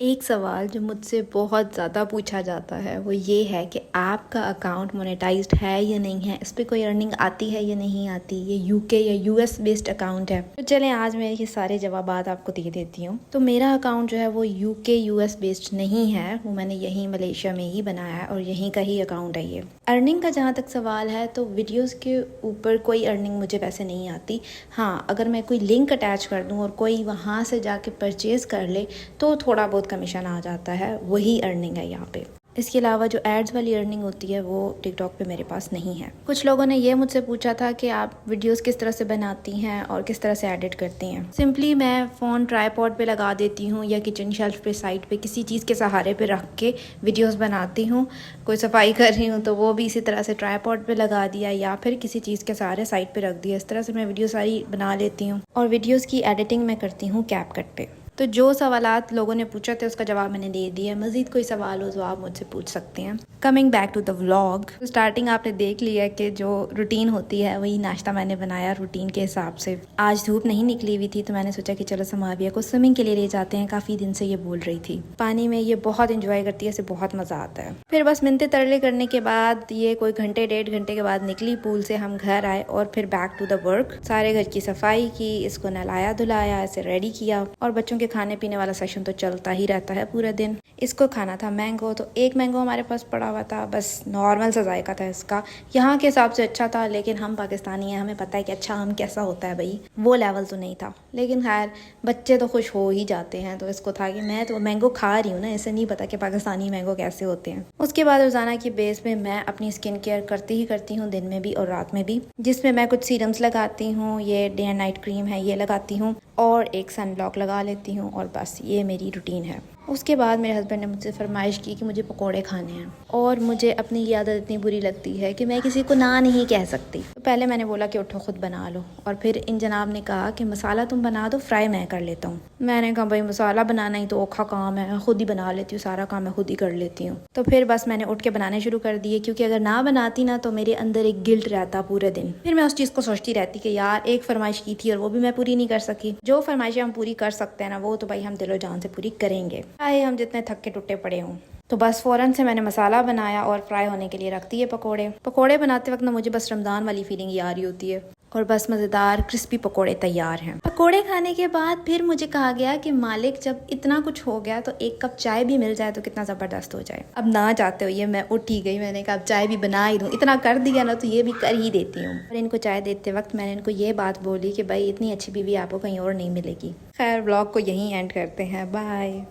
एक सवाल जो मुझसे बहुत ज़्यादा पूछा जाता है वो ये है कि आपका अकाउंट मोनेटाइज्ड है या नहीं है, इस पर कोई अर्निंग आती है या नहीं आती, ये यूके या यूएस बेस्ड अकाउंट है। तो चलें आज मैं ये सारे जवाबात आपको दे देती हूँ। तो मेरा अकाउंट जो है वो यूके यूएस बेस्ड नहीं है, वो मैंने यहीं मलेशिया में ही बनाया है और यहीं का ही अकाउंट है ये। अर्निंग का जहाँ तक सवाल है तो वीडियोज़ के ऊपर कोई अर्निंग मुझे वैसे नहीं आती। हाँ, अगर मैं कोई लिंक अटैच कर दूँ और कोई वहाँ से जाके परचेज़ कर ले तो थोड़ा बहुत कमीशन आ जाता है, वही अर्निंग है यहाँ पे। इसके अलावा जो एड्स वाली अर्निंग होती है वो टिकटॉक पे मेरे पास नहीं है। कुछ लोगों ने ये मुझसे पूछा था कि आप वीडियोस किस तरह से बनाती हैं और किस तरह से एडिट करती हैं। सिंपली मैं फ़ोन ट्राईपॉड पे लगा देती हूँ या किचन शेल्फ पे साइड पे किसी चीज़ के सहारे पे रख के वीडियोस बनाती हूँ। कोई सफाई कर रही हूँ तो वो भी इसी तरह से ट्राईपॉड पे लगा दिया या फिर किसी चीज़ के सहारे साइड पे रख दिया। इस तरह से मैं वीडियो सारी बना लेती हूँ और वीडियोज़ की एडिटिंग मैं करती हूँ कैपकट पे। तो जो सवालात लोगों ने पूछा थे उसका जवाब मैंने दे दिया। मज़ीद कोई सवाल हो तो आप मुझसे पूछ सकते हैं। Coming back to the vlog, starting आपने देख लिया कि जो रूटीन होती है वही नाश्ता मैंने बनाया रूटीन के हिसाब से। आज धूप नहीं निकली हुई थी तो मैंने सोचा कि चलो समाविया को स्विमिंग के लिए ले जाते हैं, काफ़ी दिन से ये बोल रही थी। पानी में ये बहुत इंजॉय करती है, इसे बहुत मज़ा आता है। फिर बस मिन्नतें तरले करने के बाद ये कोई घंटे डेढ़ घंटे के बाद निकली पूल से, हम घर आए और फिर बैक टू द वर्क। सारे घर की सफाई की, इसको नहलाया धुलाया, इसे रेडी किया और बच्चों के खाने पीने वाला सेशन तो चलता ही रहता है पूरा दिन। इसको खाना था मैंगो, तो एक मैंगो हमारे पास पड़ा हुआ था, बस नॉर्मल सा जायका था इसका, यहाँ के हिसाब से अच्छा था, लेकिन हम पाकिस्तानी हैं, हमें पता है कि अच्छा आम कैसा होता है भाई, वो लेवल तो नहीं था। लेकिन खैर बच्चे तो खुश हो ही जाते हैं, तो इसको था कि मैं तो मैंगो खा रही हूँ ना, इसे नहीं पता कि पाकिस्तानी मैंगो कैसे होते हैं। उसके बाद रोज़ाना की बेस में मैं अपनी स्किन केयर करती ही करती हूँ, दिन में भी और रात में भी, जिसमें मैं कुछ सीरम्स लगाती हूँ, ये डे एंड नाइट क्रीम है ये लगाती हूँ और एक सन ब्लॉक लगा लेती हूँ और बस ये मेरी रूटीन है। उसके बाद मेरे हस्बैंड ने मुझसे फरमाइश की कि मुझे पकोड़े खाने हैं और मुझे अपनी ये आदत इतनी बुरी लगती है कि मैं किसी को ना नहीं कह सकती। तो पहले मैंने बोला कि उठो खुद बना लो, और फिर इन जनाब ने कहा कि मसाला तुम बना दो, फ्राई मैं कर लेता हूँ। मैंने कहा भाई मसाला बनाना ही तो औखा काम है, खुद ही बना लेती हूँ, सारा काम मैं खुद ही कर लेती हूँ। तो फिर बस मैंने उठ के बनाने शुरू कर दिए, क्योंकि अगर ना बनाती ना तो मेरे अंदर एक गिल्ट रहता पूरे दिन। फिर मैं उस चीज़ को सोचती रहती कि यार एक फरमाइश की थी और वो भी मैं पूरी नहीं कर सकी। जो फरमाइशें हम पूरी कर सकते हैं ना, वो तो भाई हम दिलो जान से पूरी करेंगे, चाहे हम जितने थके टुटे पड़े हों। तो बस फ़ौरन से मैंने मसाला बनाया और फ्राई होने के लिए रख दिए पकोड़े। पकोड़े बनाते वक्त ना मुझे बस रमज़ान वाली फीलिंग आ रही होती है और बस मज़ेदार क्रिस्पी पकोड़े तैयार हैं। पकोड़े खाने के बाद फिर मुझे कहा गया कि मालिक जब इतना कुछ हो गया तो एक कप चाय भी मिल जाए तो कितना ज़बरदस्त हो जाए। अब ना चाहते हुए मैं उठ ही गई, मैंने कहा अब चाय भी बना ही दूँ, इतना कर दिया ना तो ये भी कर ही देती हूँ। और इनको चाय देते वक्त मैंने इनको ये बात बोली कि भाई इतनी अच्छी बीवी आपको कहीं और नहीं मिलेगी। खैर व्लॉग को यहीं एंड करते हैं, बाय।